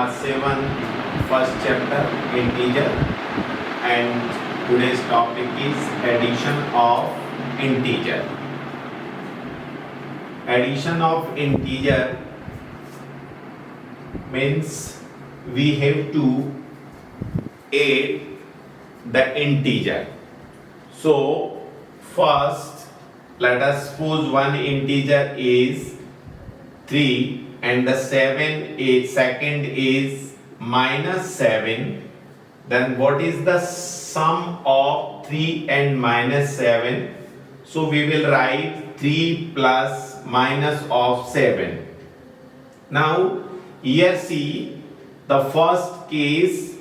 class 7 first chapter integer, and today's topic is addition of integer. Addition of integer means we have to add the integer. So first let us suppose one integer is 3 and the second is minus 7. Then what is the sum of 3 and minus 7? So we will write 3 plus minus of 7. Now here see the first case,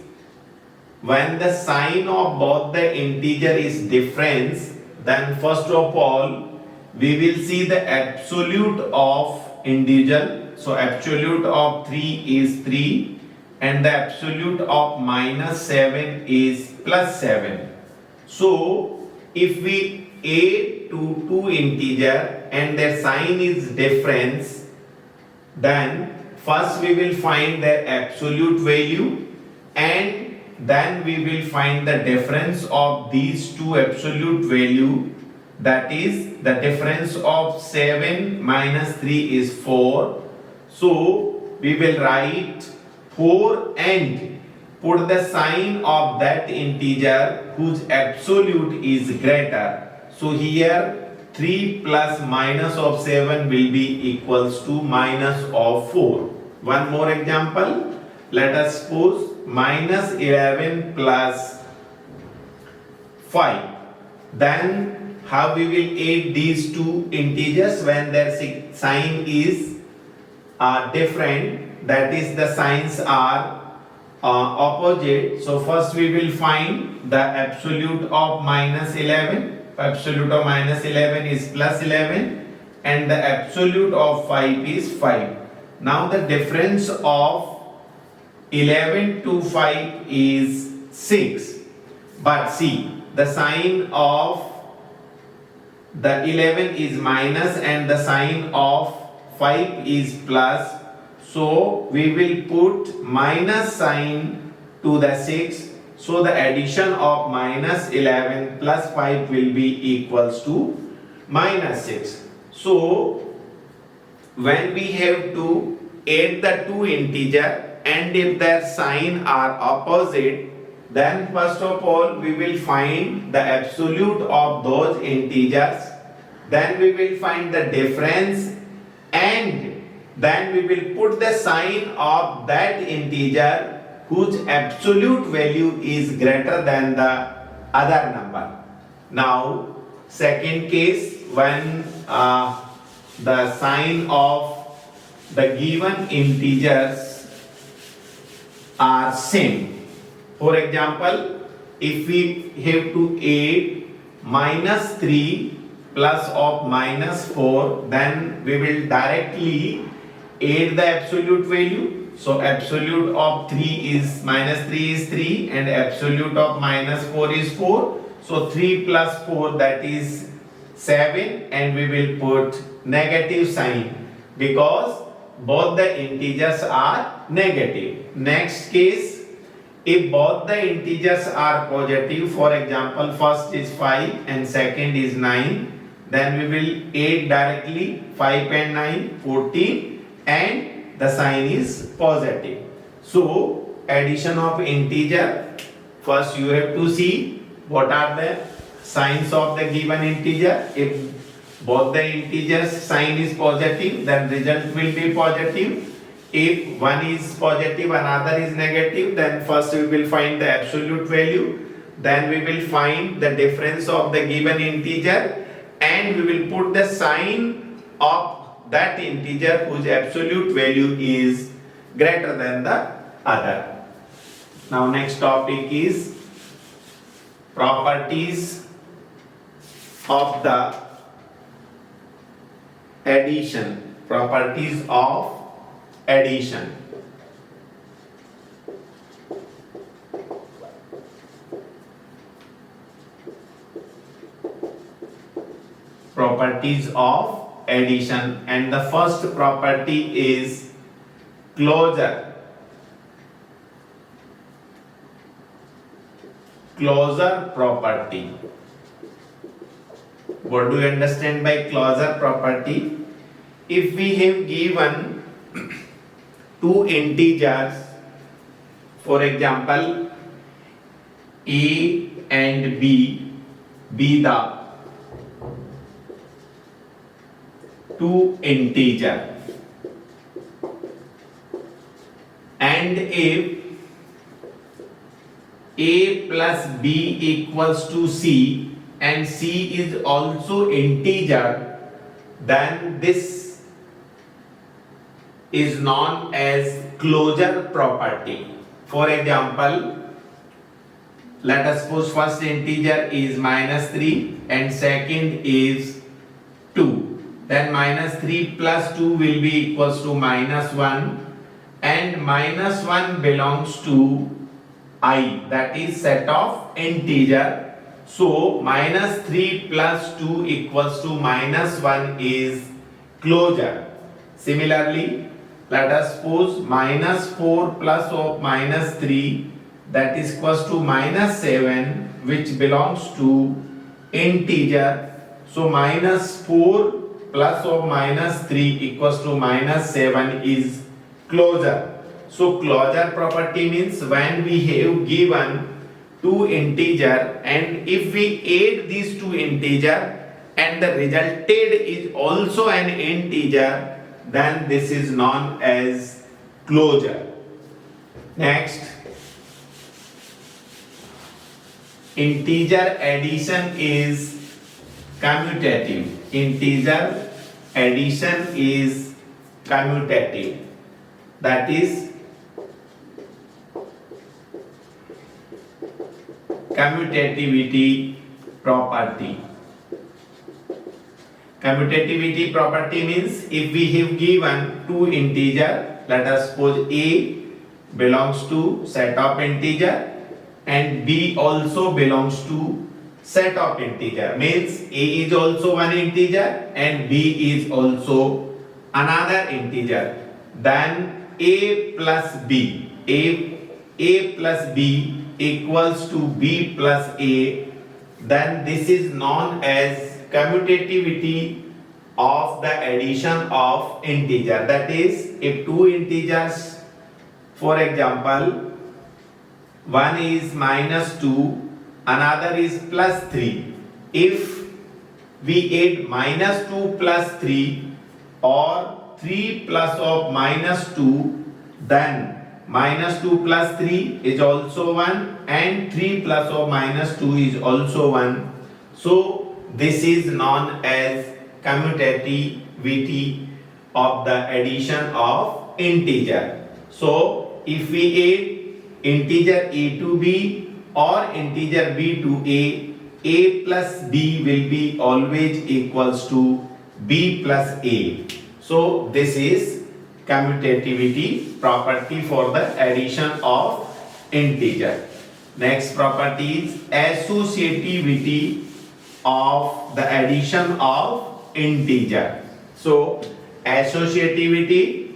when the sign of both the integer is different, then first of all we will see the absolute of individual. So absolute of 3 is 3 and the absolute of minus 7 is plus 7. So if we add two integer and their sign is different, then first we will find their absolute value and then we will find the difference of these two absolute value, that is the difference of 7 minus 3 is 4. So we will write 4 and put the sign of that integer whose absolute is greater. So here 3 plus minus of 7 will be equals to minus of 4. One more example. Let us suppose minus 11 plus 5. Then how we will add these two integers when their sign is different, that is the signs are opposite. So first we will find the absolute of minus 11. Absolute of minus 11 is plus 11 and the absolute of 5 is 5. Now the difference of 11 to 5 is 6. But see, the sign of the 11 is minus and the sign of 5 is plus. So we will put minus sign to the 6. So the addition of minus 11 plus 5 will be equals to minus 6. So when we have to add the two integer and if their sign are opposite, then first of all we will find the absolute of those integers, then we will find the difference and then we will put the sign of that integer whose absolute value is greater than the other number. Now second case, when the sign of the given integers are same. For example, if we have to add minus 3 plus of minus 4, then we will directly add the absolute value. So absolute of 3 is minus 3 is 3 and absolute of minus 4 is 4. So 3 plus 4, that is 7, and we will put negative sign because both the integers are negative. Next case, if both the integers are positive, for example first is 5 and second is 9, then we will add directly 5 and 9, 14, and the sign is positive. So addition of integer, first you have to see what are the signs of the given integer. If both the integers sign is positive, then result will be positive. If one is positive, another is negative, then first we will find the absolute value, then we will find the difference of the given integer and we will put the sign of that integer whose absolute value is greater than the other. Now next topic is properties of the addition. Properties of addition. Properties of addition, and the first property is closure. closure property. What do you understand by closure property? If we have given two integers, for example, a and b be the two integer, and if a plus b equals to c and c is also integer, then this is known as closure property. For example, let us suppose first integer is -3 and second is 2. Then -3 plus 2 will be equals to -1, and -1 belongs to I, that is set of integer. So -3 plus 2 equals to -1 is closure. Similarly, let us suppose -4 plus of -3, that is equals to -7, which belongs to integer. So -4 plus of -3 equals to -7 is closure. So closure property means when we have given two integer, and if we add these two integer and the resulted is also an integer, then this is known as closure. Next, integer addition is commutative. Integer addition is commutative. That is commutativity property. Commutativity property means if we have given two integer, let us suppose a belongs to set of integer and b also belongs to set of integer, means a is also one integer and b is also another integer, then a plus b equals to b plus a, then this is known as commutativity of the addition of integer. That is, if two integers, for example, one is -2, another is +3, if we add -2 plus 3 or 3 plus of -2, then -2 plus 3 is also 1 and 3 plus of -2 is also 1. So this is known as commutativity of the addition of integer. So if we add integer a to b or integer b to a plus b will be always equals to b plus a. So this is commutativity property for the addition of integer. Next property is associativity of the addition of integer. So associativity,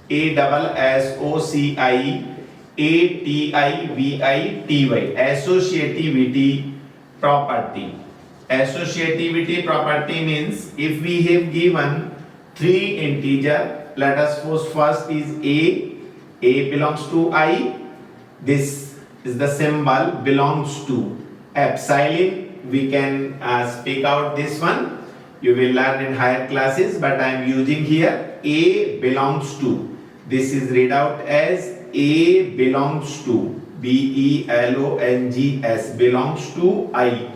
associativity, associativity property. Associativity property means if we have given three integer, let us suppose first is a belongs to I, this is the symbol belongs to epsilon. We can speak out this one, you will learn in higher classes, but I am using here a belongs to. This is read out as a belongs to, belongs, belongs to I.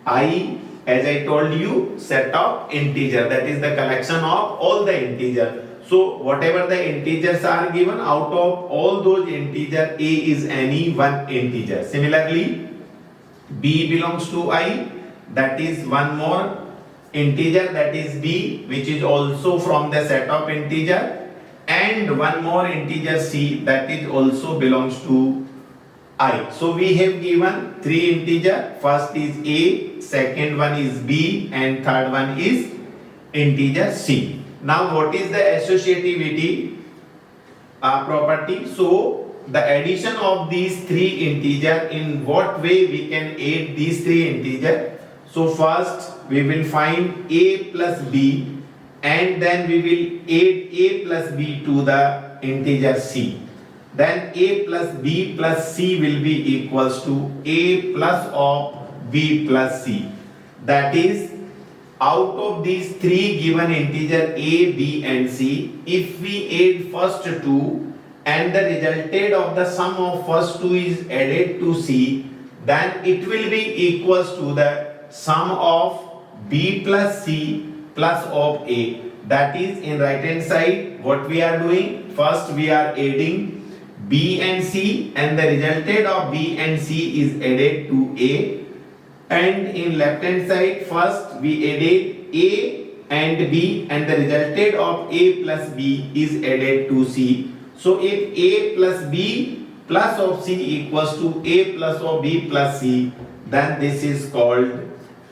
I, as I told you, set of integer, that is the collection of all the integer. So whatever the integers are given, out of all those integer, a is any one integer. Similarly, b belongs to I, that is one more integer, that is b, which is also from the set of integer, and one more integer c, that is also belongs to I. So we have given three integer, first is a, second one is b, and third one is integer c. Now what is the associativity property? So the addition of these three integer, in what way we can add these three integer? So first we will find a plus b, and then we will add a plus b to the integer c. Then a plus b plus c will be equals to a plus of b plus c. That is, out of these three given integer a, b and c, if we add first two and the resultant of the sum of first two is added to c, then it will be equals to the sum of b plus c plus of a. That is, in right hand side what we are doing, first we are adding b and c, and the resultant of b and c is added to a, and in left hand side first we added a and b, and the resultant of a plus b is added to c. So if a plus b plus of c equals to a plus of b plus c, then this is called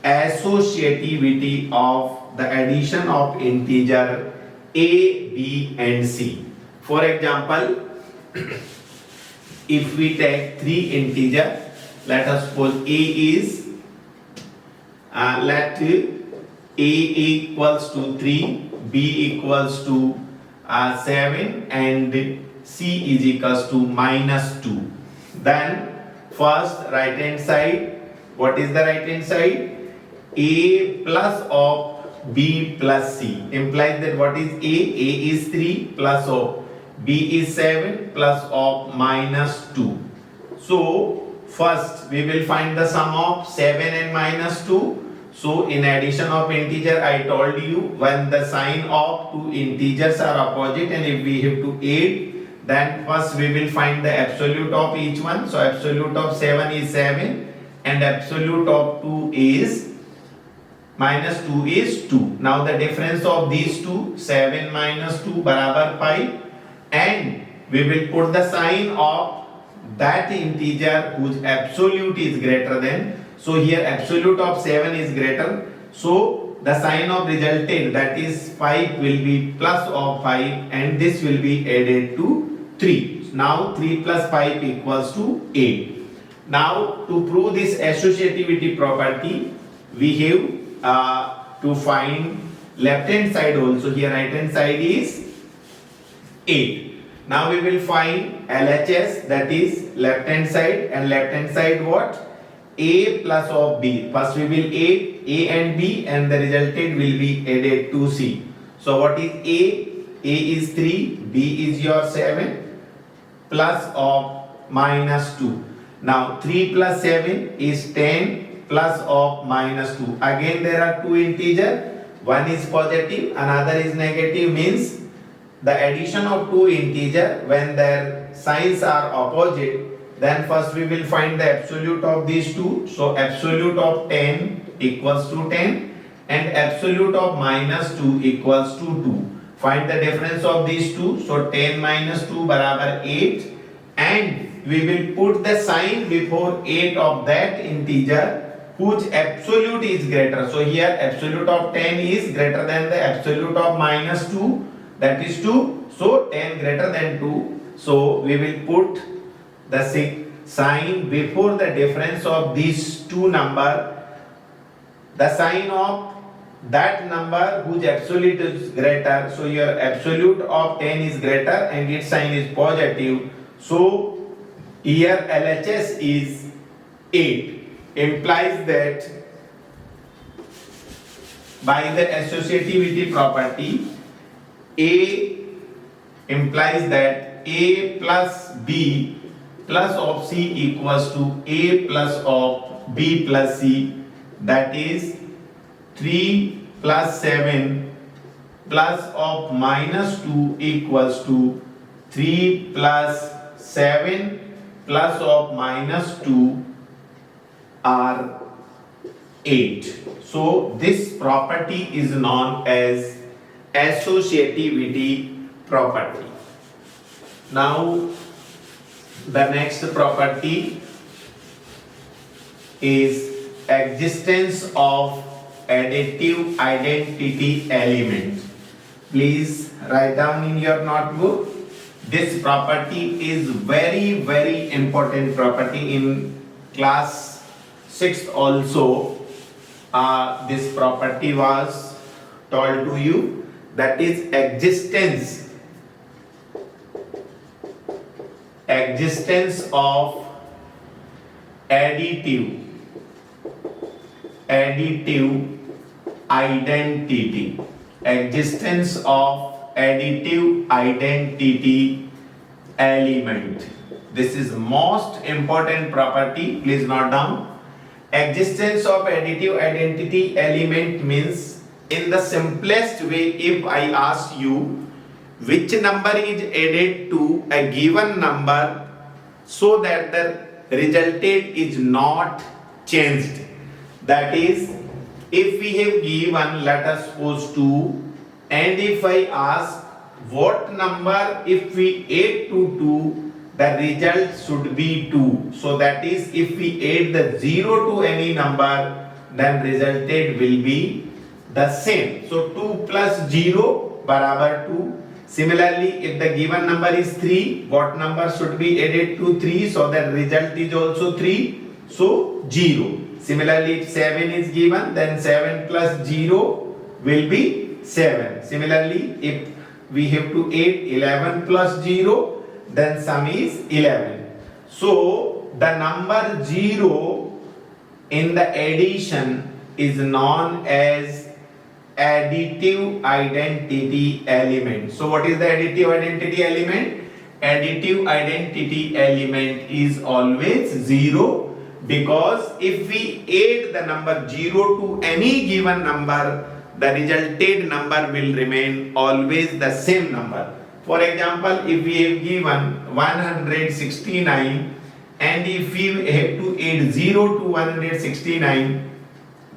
associativity of the addition of integer a, b and c. For example, if we take three integer, let us suppose a is let a equals to 3, b equals to 7 and c is equals to -2. Then first right hand side, what is the right hand side? A plus of b plus c implies that what is a? A is 3 plus of b is 7 plus of -2. So first we will find the sum of 7 and -2. So in addition of integer, I told you when the sign of two integers are opposite and if we have to add, then first we will find the absolute of each one. So absolute of 7 is 7 and absolute of 2 is -2 is 2. Now the difference of these two, 7 minus 2 barabar 5, and we will put the sign of that integer whose absolute is greater than. So here absolute of 7 is greater, so the sign of resultant, that is 5, will be plus of 5 and this will be added to 3. Now 3 plus 5 equals to 8. Now to prove this associativity property, we have to find left hand side also. Here right hand side is 8. Now we will find LHS, that is left hand side, and left hand side what? A plus of b. First we will add a and b and the resultant will be added to c. So what is a? A is 3, b is your 7 plus of -2. Now 3 plus 7 is 10 plus of -2. Again there are two integer, one is positive, another is negative, means the addition of two integer when their signs are opposite, then first we will find the absolute of these two. So absolute of 10 equals to 10 and absolute of -2 equals to 2. Find the difference of these two. So 10 minus 2 barabar 8, and we will put the sign before 8 of that integer whose absolute is greater. So here absolute of 10 is greater than the absolute of -2, that is 2. So 10 greater than 2. So we will put the sign before the difference of these two number, the sign of that number whose absolute is greater. So your absolute of 10 is greater and its sign is positive. So here LHS is 8, implies that by the associativity property, A implies that A plus B plus of C equals to A plus of B plus C, that is 3 plus 7 plus of -2 equals to 3 plus 7 plus of -2 are 8. So this property is known as associativity property. Now the next property is existence of additive identity element. Please write down in your notebook This property is very important property in class 6th also. This property was told to you, that is existence of additive identity, existence of additive identity element. This is most important property, please note down. Existence of additive identity element means, in the simplest way, if I ask you which number is added to a given number so that the resultant is not changed. That is, if we have given, let us suppose 2, and if I ask what number if we add to 2, the result should be 2. So that is, if we add the 0 to any number, then resultant will be the same. So 2 plus 0 barabar 2. Similarly, if the given number is 3, what number should be added to 3? So that result is also 3. So 0. Similarly, if 7 is given, then 7 plus 0 will be 7. Similarly, if we have to add 11 plus 0, then sum is 11. So the number 0 in the addition is known as additive identity element. So what is the additive identity element? Additive identity element is always 0, because if we add the number 0 to any given number, the resultant number will remain always the same number. For example, if we have given 169 and if we have to add 0 to 169,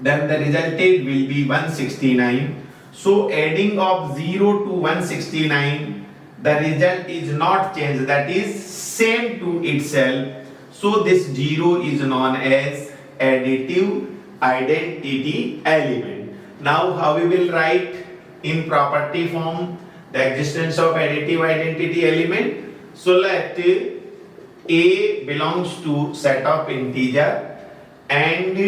then the resultant will be 169. So adding of 0 to 169, the result is not changed, that is same to itself. So this 0 is known as additive identity element. Now how we will write in property form the existence of additive identity element? So let A belongs to set of integer, and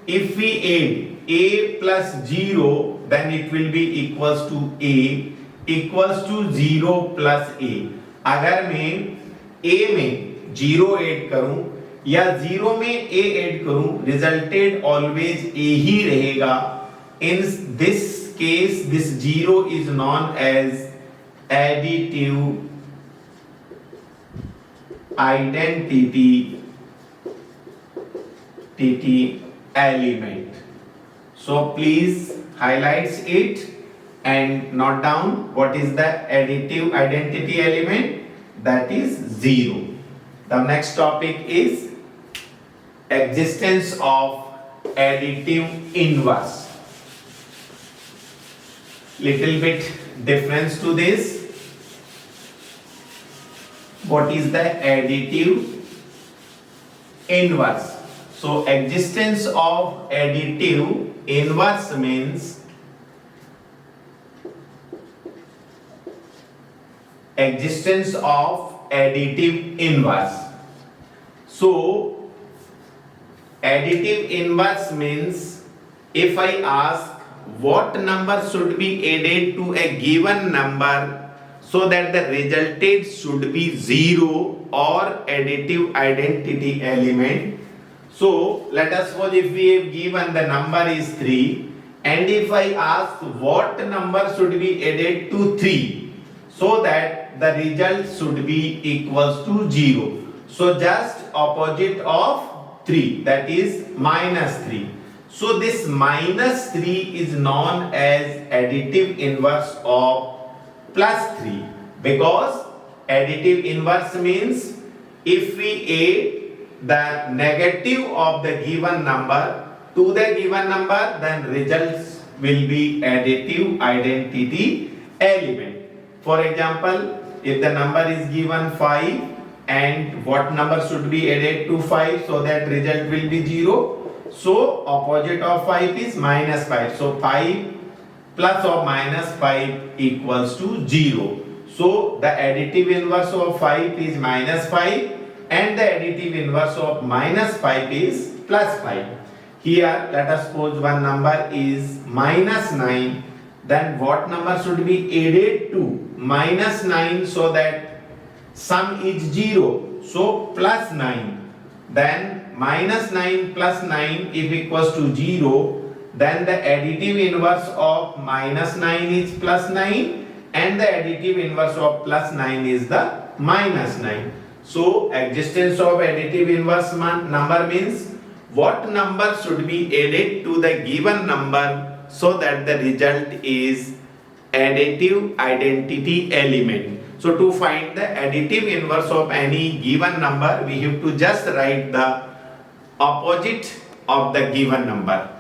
if we add A plus 0, then it will be equals to A equals to 0 plus A. अगर मैं A में 0 add करूं या 0 में A add करूं, resulted always A ही रहेगा. In this case, this 0 is known as additive identity element. So please highlights it and note down what is the additive identity element. That is 0. The next topic is existence of additive inverse. Little bit difference to this. What is the additive inverse? So existence of additive inverse means existence of additive inverse. So additive inverse means, if I ask what number should be added to a given number so that the resultant should be 0 or additive identity element. So let us suppose if we have given the number is 3, and if I ask what number should be added to 3 so that the result should be equals to 0. So just opposite of 3, that is minus 3. So this minus 3 is known as additive inverse of plus 3, because additive inverse means if we add the negative of the given number to the given number, then results will be additive identity element. For example, if the number is given 5 and what number should be added to 5 so that result will be 0. So opposite of 5 is minus 5. So 5 plus or minus 5 equals to 0. So the additive inverse of 5 is minus 5 and the additive inverse of minus 5 is plus 5. Here let us suppose one number is minus 9, then what number should be added to minus 9 so that sum is 0? So plus 9. Then minus 9 plus 9 if equals to 0, then the additive inverse of minus 9 is plus 9 and the additive inverse of plus 9 is the minus 9. So existence of additive inverse number means what number should be added to the given number so that the result is additive identity element. So to find the additive inverse of any given number, we have to just write the opposite of the given number.